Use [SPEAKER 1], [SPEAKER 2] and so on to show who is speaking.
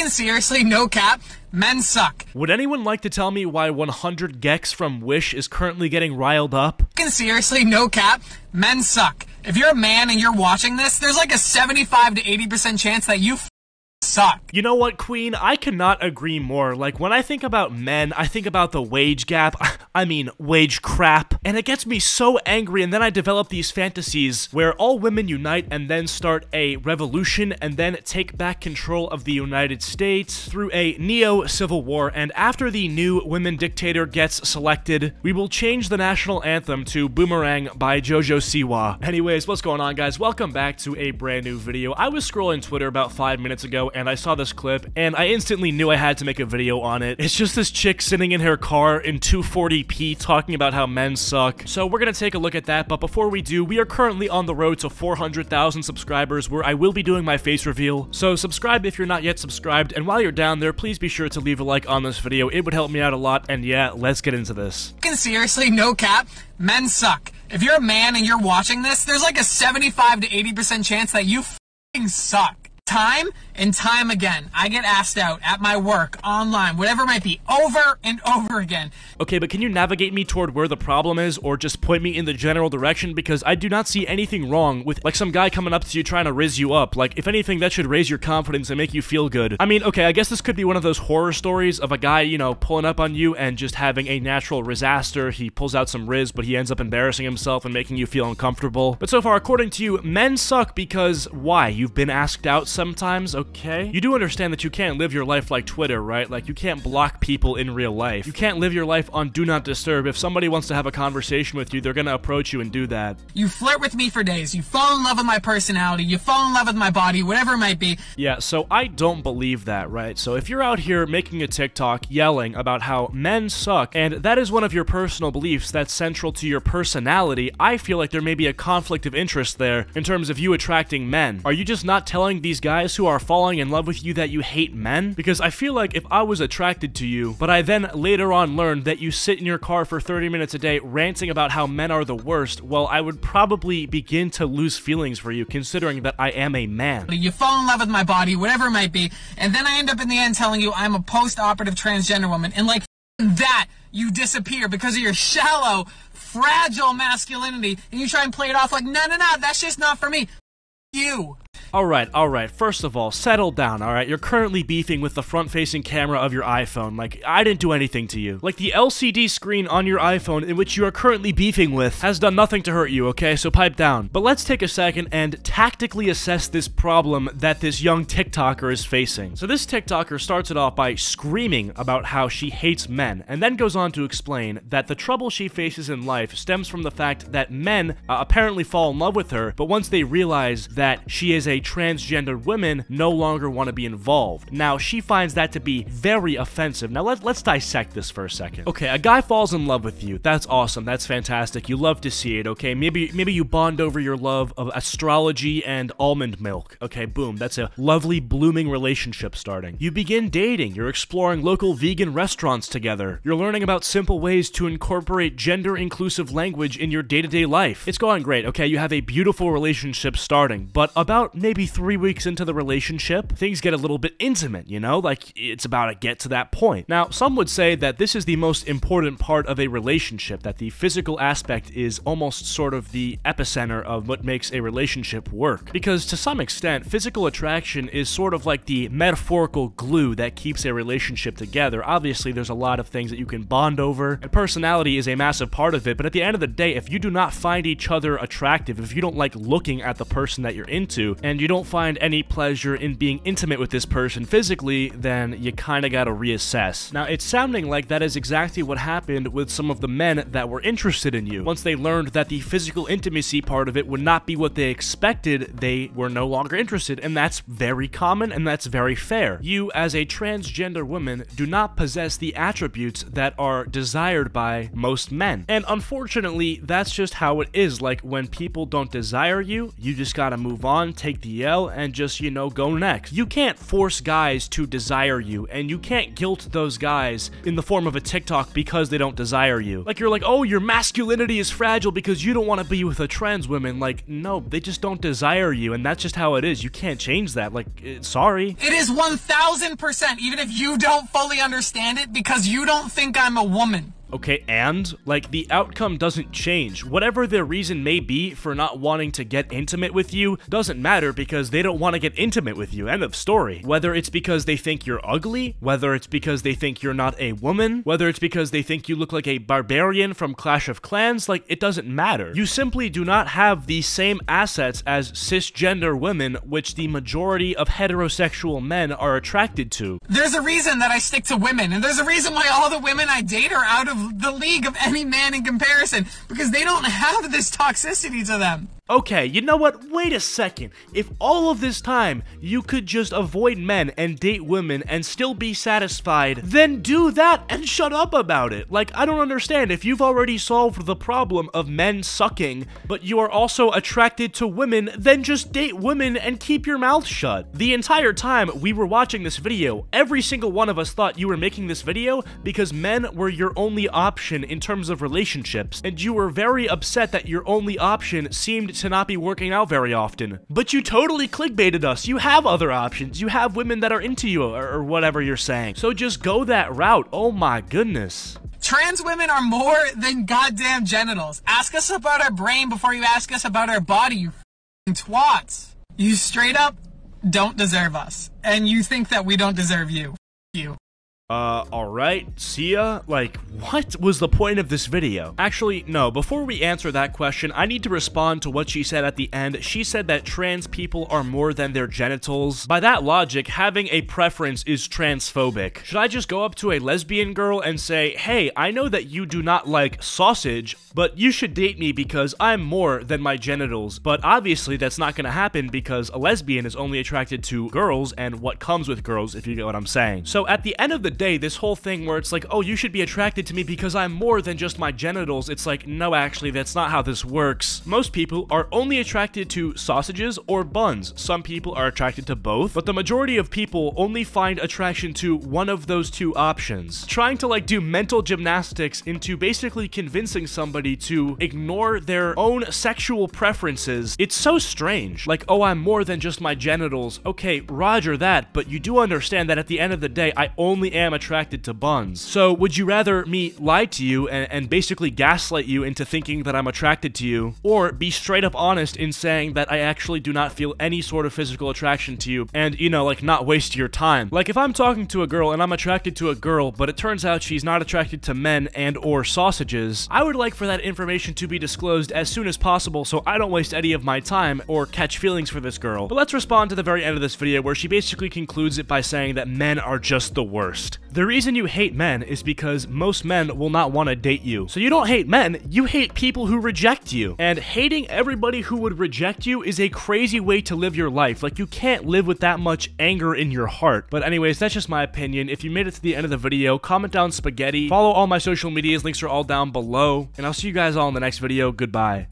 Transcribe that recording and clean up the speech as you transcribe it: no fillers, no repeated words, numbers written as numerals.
[SPEAKER 1] Seriously, no cap, men suck.
[SPEAKER 2] Would anyone like to tell me why 100 gex from Wish is currently getting riled up?
[SPEAKER 1] Seriously, no cap, men suck. If you're a man and you're watching this, there's like a 75 to 80% chance that you suck.
[SPEAKER 2] You know what, Queen? I cannot agree more. Like, when I think about men, I think about the wage gap. I mean, wage crap. And it gets me so angry, and then I develop these fantasies where all women unite and then start a revolution and then take back control of the United States through a neo-civil war. And after the new women dictator gets selected, we will change the national anthem to Boomerang by JoJo Siwa. Anyways, what's going on, guys? Welcome back to a brand new video. I was scrolling Twitter about 5 minutes ago, and I saw this clip, and I instantly knew I had to make a video on it. It's just this chick sitting in her car in 240p talking about how men suck. So we're gonna take a look at that, but before we do, we are currently on the road to 400,000 subscribers, where I will be doing my face reveal. So subscribe if you're not yet subscribed, and while you're down there, please be sure to leave a like on this video. It would help me out a lot, and yeah, let's get into this.
[SPEAKER 1] Seriously, no cap, men suck. If you're a man and you're watching this, there's like a 75 to 80% chance that you suck. Time and time again, I get asked out at my work, online, whatever it might be, over and over again.
[SPEAKER 2] Okay, but can you navigate me toward where the problem is, or just point me in the general direction? Because I do not see anything wrong with, like, some guy coming up to you trying to rizz you up. Like, if anything, that should raise your confidence and make you feel good. I mean, okay, I guess this could be one of those horror stories of a guy, you know, pulling up on you and just having a natural rizaster. He pulls out some rizz, but he ends up embarrassing himself and making you feel uncomfortable. But so far, according to you, men suck because why? You've been asked out sometimes, okay? You do understand that you can't live your life like Twitter, right? Like, you can't block people in real life. You can't live your life on Do Not Disturb. If somebody wants to have a conversation with you, they're gonna approach you and do that.
[SPEAKER 1] You flirt with me for days. You fall in love with my personality. You fall in love with my body, whatever it might be.
[SPEAKER 2] Yeah, so I don't believe that, right? So if you're out here making a TikTok yelling about how men suck, and that is one of your personal beliefs that's central to your personality, I feel like there may be a conflict of interest there in terms of you attracting men. Are you just not telling these guys who are falling in love with you that you hate men? Because I feel like if I was attracted to you, but I then later on learned that you sit in your car for 30 minutes a day ranting about how men are the worst, well, I would probably begin to lose feelings for you, considering that I am a man.
[SPEAKER 1] You fall in love with my body, whatever it might be, and then I end up in the end telling you I'm a post-operative transgender woman, and like that, you disappear because of your shallow, fragile masculinity, and you try and play it off like, no, that's just not for me. You.
[SPEAKER 2] Alright, first of all, settle down, alright? You're currently beefing with the front-facing camera of your iPhone. Like, I didn't do anything to you. Like, the LCD screen on your iPhone in which you are currently beefing with has done nothing to hurt you, okay? So pipe down. But let's take a second and tactically assess this problem that this young TikToker is facing. So this TikToker starts it off by screaming about how she hates men, and then goes on to explain that the trouble she faces in life stems from the fact that men apparently fall in love with her, but once they realize that she is a transgender women no longer want to be involved. Now, she finds that to be very offensive. Now, let's dissect this for a second. Okay, a guy falls in love with you. That's awesome. That's fantastic. You love to see it, okay? Maybe you bond over your love of astrology and almond milk. Okay, boom. That's a lovely, blooming relationship starting. You begin dating. You're exploring local vegan restaurants together. You're learning about simple ways to incorporate gender-inclusive language in your day-to-day life. It's going great, okay? You have a beautiful relationship starting, but about maybe 3 weeks into the relationship, things get a little bit intimate, you know? Like, it's about to get to that point. Now, some would say that this is the most important part of a relationship, that the physical aspect is almost sort of the epicenter of what makes a relationship work. Because to some extent, physical attraction is sort of like the metaphorical glue that keeps a relationship together. Obviously, there's a lot of things that you can bond over, and personality is a massive part of it, but at the end of the day, if you do not find each other attractive, if you don't like looking at the person that you're into, and you don't find any pleasure in being intimate with this person physically, then you kinda gotta reassess. Now, it's sounding like that is exactly what happened with some of the men that were interested in you. Once they learned that the physical intimacy part of it would not be what they expected, they were no longer interested, and that's very common, and that's very fair. You, as a transgender woman, do not possess the attributes that are desired by most men. And unfortunately, that's just how it is. Like, when people don't desire you, you just gotta move on, take the DL and just, you know, go next. You can't force guys to desire you, and you can't guilt those guys in the form of a TikTok because they don't desire you. Like, you're like, oh, your masculinity is fragile because you don't want to be with a trans woman. Like, no, they just don't desire you, and that's just how it is. You can't change that. Like, sorry.
[SPEAKER 1] It is 1000%, even if you don't fully understand it, because you don't think I'm a woman.
[SPEAKER 2] Okay, and, like, the outcome doesn't change. Whatever their reason may be for not wanting to get intimate with you doesn't matter because they don't want to get intimate with you. End of story. Whether it's because they think you're ugly, whether it's because they think you're not a woman, whether it's because they think you look like a barbarian from Clash of Clans, like, it doesn't matter. You simply do not have the same assets as cisgender women, which the majority of heterosexual men are attracted to.
[SPEAKER 1] There's a reason that I stick to women, and there's a reason why all the women I date are out of the league of any man in comparison, because they don't have this toxicity to them.
[SPEAKER 2] Okay, you know what? Wait a second. If all of this time you could just avoid men and date women and still be satisfied, then do that and shut up about it. Like, I don't understand. If you've already solved the problem of men sucking, but you are also attracted to women, then just date women and keep your mouth shut. The entire time we were watching this video, every single one of us thought you were making this video because men were your only option in terms of relationships, and you were very upset that your only option seemed to not be working out very often. But you totally clickbaited us. You have other options. You have women that are into you, or whatever you're saying. So just go that route. Oh my goodness.
[SPEAKER 1] Trans women are more than goddamn genitals. Ask us about our brain before you ask us about our body, you f***ing twats. You straight up don't deserve us. And you think that we don't deserve you. F*** you.
[SPEAKER 2] Alright, see ya? Like, what was the point of this video? Actually, no, before we answer that question, I need to respond to what she said at the end. She said that trans people are more than their genitals. By that logic, having a preference is transphobic. Should I just go up to a lesbian girl and say, hey, I know that you do not like sausage, but you should date me because I'm more than my genitals. But obviously, that's not gonna happen because a lesbian is only attracted to girls and what comes with girls, if you get what I'm saying. So at the end of the day, this whole thing where it's like, oh, you should be attracted to me because I'm more than just my genitals, it's like, no, actually, that's not how this works. Most people are only attracted to sausages or buns. Some people are attracted to both, but the majority of people only find attraction to one of those two options. Trying to, like, do mental gymnastics into basically convincing somebody to ignore their own sexual preferences, it's so strange. Like, oh, I'm more than just my genitals. Okay, roger that, but you do understand that at the end of the day, I only am attracted to buns. So would you rather me lie to you and basically gaslight you into thinking that I'm attracted to you, or be straight up honest in saying that I actually do not feel any sort of physical attraction to you and, you know, like, not waste your time? Like, if I'm talking to a girl and I'm attracted to a girl, but it turns out she's not attracted to men and or sausages, I would like for that information to be disclosed as soon as possible so I don't waste any of my time or catch feelings for this girl. But let's respond to the very end of this video where she basically concludes it by saying that men are just the worst. The reason you hate men is because most men will not want to date you. So you don't hate men, you hate people who reject you. And hating everybody who would reject you is a crazy way to live your life. Like, you can't live with that much anger in your heart. But anyways, that's just my opinion. If you made it to the end of the video, comment down spaghetti. Follow all my social medias, links are all down below. And I'll see you guys all in the next video. Goodbye.